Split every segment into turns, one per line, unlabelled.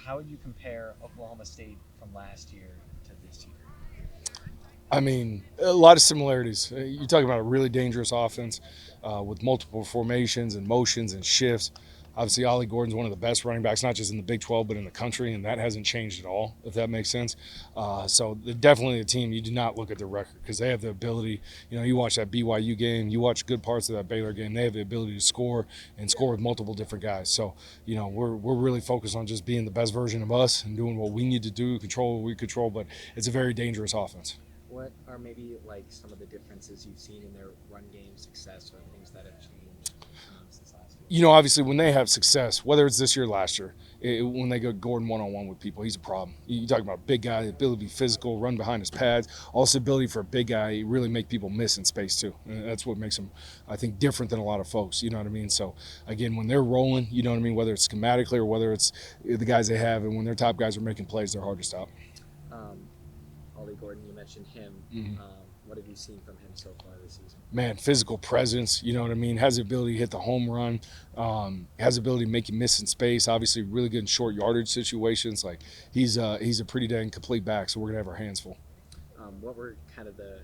how would you compare Oklahoma State from last year to this year?
I mean, a lot of similarities. You're talking about a really dangerous offense with multiple formations and motions and shifts. Obviously, Ollie Gordon's one of the best running backs, not just in the Big 12, but in the country, and that hasn't changed at all, if that makes sense. So they're definitely a team you do not look at their record because they have the ability. You watch that BYU game, you watch good parts of that Baylor game. They have the ability to score and score with multiple different guys. So we're really focused on just being the best version of us and doing what we need to do, control what we control. But it's a very dangerous offense.
What are maybe like some of the differences you've seen in their run game success or things that have changed since last year?
Obviously, when they have success, whether it's this year or last year, when they go Gordon one-on-one with people, he's a problem. You talk about a big guy, the ability to be physical, run behind his pads, also ability for a big guy, really make people miss in space too. And that's what makes him, I think, different than a lot of folks. You know what I mean? So again, when they're rolling, you know what I mean, whether it's schematically or whether it's the guys they have, and when their top guys are making plays, they're hard to stop.
Um, Ollie Gordon, you mentioned him.
Mm-hmm.
What have you seen from him so far this season?
Man, physical presence, you know what I mean, has the ability to hit the home run, has the ability to make you miss in space, obviously really good in short yardage situations. Like he's a pretty dang complete back, so we're going to have our hands full.
What were kind of the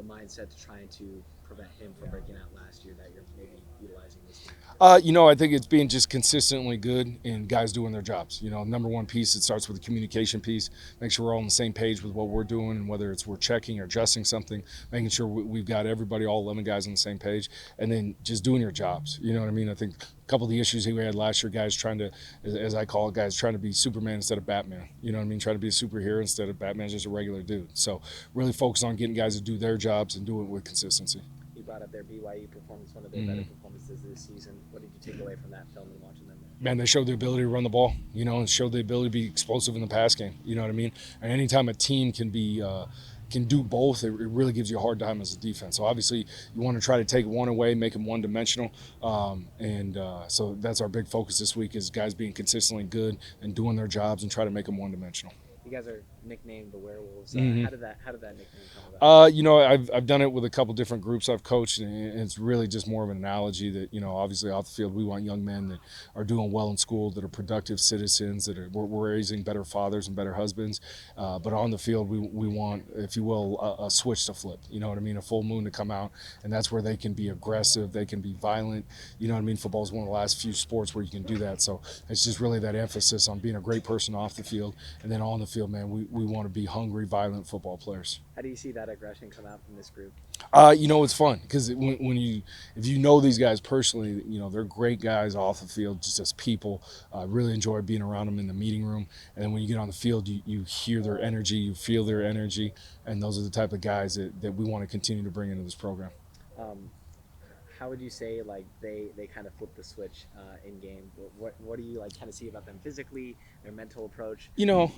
mindset to trying to prevent him from breaking out last year that you're maybe utilizing this year?
I think it's being just consistently good and guys doing their jobs. Number one piece, it starts with the communication piece. Make sure we're all on the same page with what we're doing, and whether it's we're checking or adjusting something, making sure we've got everybody, all 11 guys on the same page, and then just doing your jobs. You know what I mean? I think a couple of the issues we had last year, guys trying to, as I call it, guys trying to be Superman instead of Batman. You know what I mean? Trying to be a superhero instead of Batman, just a regular dude. So really focus on getting guys to do their jobs and do it with consistency.
You brought up their BYU performance, one of their better performances this season. What did you take away from that film and watching them there?
Man, they showed the ability to run the ball, and showed the ability to be explosive in the pass game. You know what I mean? And anytime a team can do both, it really gives you a hard time as a defense. So obviously, you want to try to take one away, make them one-dimensional, so that's our big focus this week: is guys being consistently good and doing their jobs and try to make them one-dimensional.
You guys are nicknamed the Werewolves.
Mm-hmm.
How did that nickname come about?
I've done it with a couple different groups I've coached, and it's really just more of an analogy that obviously off the field we want young men that are doing well in school, that are productive citizens, that we're raising better fathers and better husbands. But on the field we want, if you will, a switch to flip. You know what I mean? A full moon to come out, and that's where they can be aggressive, they can be violent. You know what I mean? Football is one of the last few sports where you can do that. So it's just really that emphasis on being a great person off the field, and then on the field, man, we want to be hungry, violent football players.
How do you see that aggression come out from this group?
It's fun because if you know these guys personally, they're great guys off the field, just as people. Really enjoy being around them in the meeting room, and then when you get on the field, you hear their energy, you feel their energy, and those are the type of guys that we want to continue to bring into this program.
Um, how would you say like they kind of flip the switch in game? What do you like kind of see about them physically, their mental approach?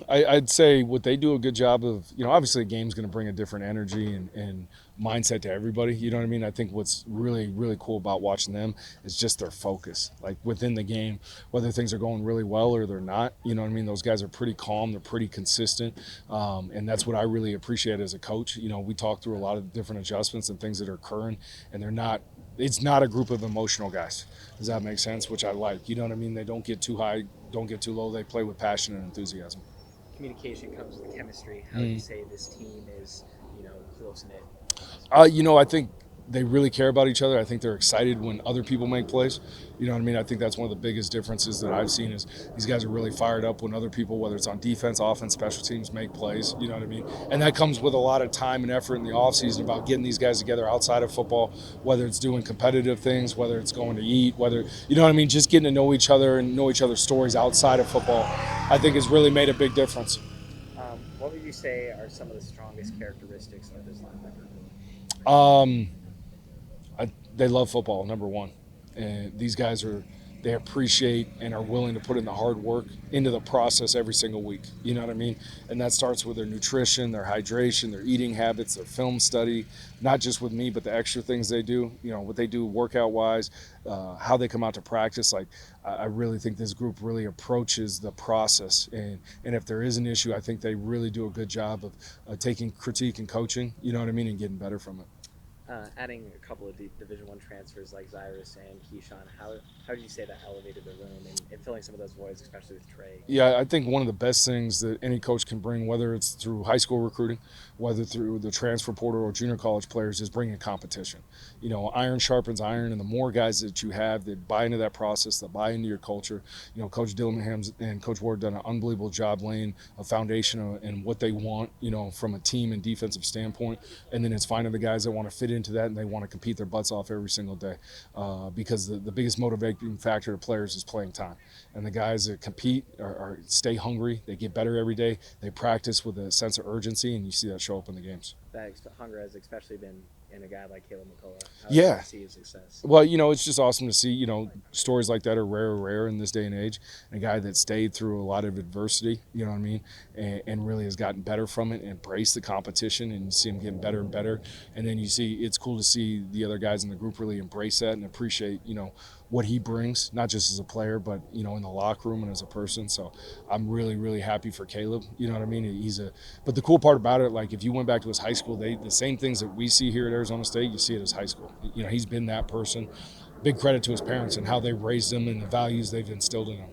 I'd say what they do a good job of. Obviously a game's going to bring a different energy and mindset to everybody. You know what I mean? I think what's really really cool about watching them is just their focus, like within the game, whether things are going really well or they're not. You know what I mean? Those guys are pretty calm, they're pretty consistent, and that's what I really appreciate as a coach. We talk through a lot of different adjustments and things that are occurring, and it's not a group of emotional guys. Does that make sense? Which I like. You know what I mean? They don't get too high, don't get too low. They play with passion and enthusiasm.
Communication comes with chemistry. How do you say this team is, close knit?
I think they really care about each other. I think they're excited when other people make plays. You know what I mean? I think that's one of the biggest differences that I've seen is these guys are really fired up when other people, whether it's on defense, offense, special teams, make plays. You know what I mean? And that comes with a lot of time and effort in the offseason about getting these guys together outside of football, whether it's doing competitive things, whether it's going to eat, whether, you know what I mean, just getting to know each other and know each other's stories outside of football, I think has really made a big difference.
What would you say are some of the strongest characteristics of this linebacker?
They love football, number one. And these guys they appreciate and are willing to put in the hard work into the process every single week. You know what I mean? And that starts with their nutrition, their hydration, their eating habits, their film study, not just with me, but the extra things they do, what they do workout wise, how they come out to practice. Like, I really think this group really approaches the process. And if there is an issue, I think they really do a good job of taking critique and coaching, you know what I mean, and getting better from it.
Adding a couple of Division One transfers like Zyrus and Keyshawn, how do you say that elevated the room and filling some of those voids, especially with Trey?
Yeah, I think one of the best things that any coach can bring, whether it's through high school recruiting, whether through the transfer portal or junior college players, is bringing competition. You know, iron sharpens iron, and the more guys that you have that buy into that process, that buy into your culture, you know, Coach Dillingham and Coach Ward done an unbelievable job laying a foundation and what they want, you know, from a team and defensive standpoint. And then it's finding the guys that want to fit into that and they want to compete their butts off every single day, because the biggest motivating factor to players is playing time. And the guys that compete stay hungry. They get better every day. They practice with a sense of urgency, and you see that show up in the games.
That hunger has especially been in a guy like Caleb McCullough. How do
Yeah.
you see his success?
Well, you know, it's just awesome to see, you know, stories like that are rare in this day and age. And a guy that stayed through a lot of adversity, you know what I mean, and really has gotten better from it and embraced the competition, and you see him getting better and better. And then you see it's cool to see the other guys in the group really embrace that and appreciate, you know, what he brings, not just as a player, but, you know, in the locker room and as a person. So I'm really happy for Caleb. You know what I mean? But the cool part about it, like if you went back to his high school, the same things that we see here at Arizona State, you see at his high school. You know, he's been that person. Big credit to his parents and how they raised him and the values they've instilled in him.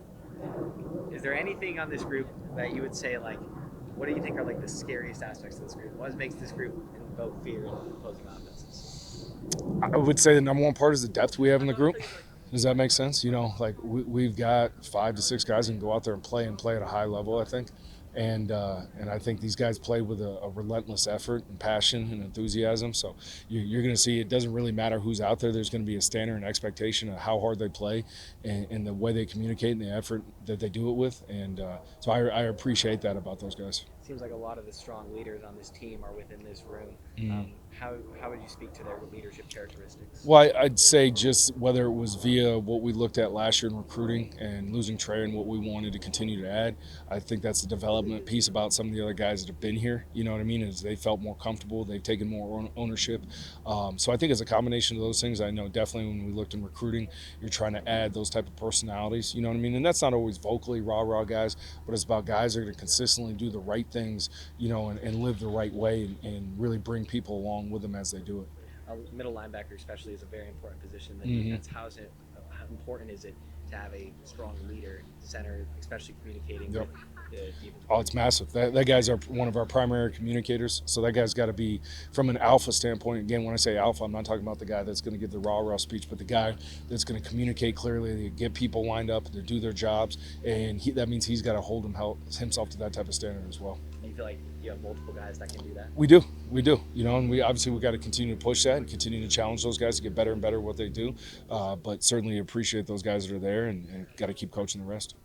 Is there anything on this group that you would say, like, what do you think are like the scariest aspects of this group? What makes this group invoke fear in opposing offenses?
I would say the number one part is the depth we have in the group. Does that make sense? You know, like we've got 5 to 6 guys who can go out there and play at a high level, I think. And I think these guys play with a relentless effort and passion and enthusiasm. So you're going to see it doesn't really matter who's out there. There's going to be a standard and expectation of how hard they play and the way they communicate and the effort that they do it with. And so I appreciate that about those guys.
Seems like a lot of the strong leaders on this team are within this room.
Mm.
How would you speak to their leadership characteristics?
Well, I'd say just whether it was via what we looked at last year in recruiting and losing Trey and what we wanted to continue to add, I think that's the development piece about some of the other guys that have been here. You know what I mean? Is they felt more comfortable, they've taken more ownership. So I think it's a combination of those things. I know definitely when we looked in recruiting, you're trying to add those type of personalities. You know what I mean? And that's not always vocally rah guys, but it's about guys that are going to consistently do the right things, you know, and live the right way and really bring people along with them as they do it.
A middle linebacker, especially, is a very important position. The
Mm-hmm.
defense, how important is it to have a strong leader center, especially communicating
Yep.
with the defense?
Oh, it's massive. That guy's one of our primary communicators. So that guy's got to be, from an alpha standpoint, again, when I say alpha, I'm not talking about the guy that's going to give the rah speech, but the guy that's going to communicate clearly, get people lined up, to do their jobs. And that means he's got to hold himself to that type of standard as well.
Do you feel like you have multiple guys that can do that?
We do. You know, and we got to continue to push that and continue to challenge those guys to get better and better at what they do. But certainly appreciate those guys that are there and got to keep coaching the rest.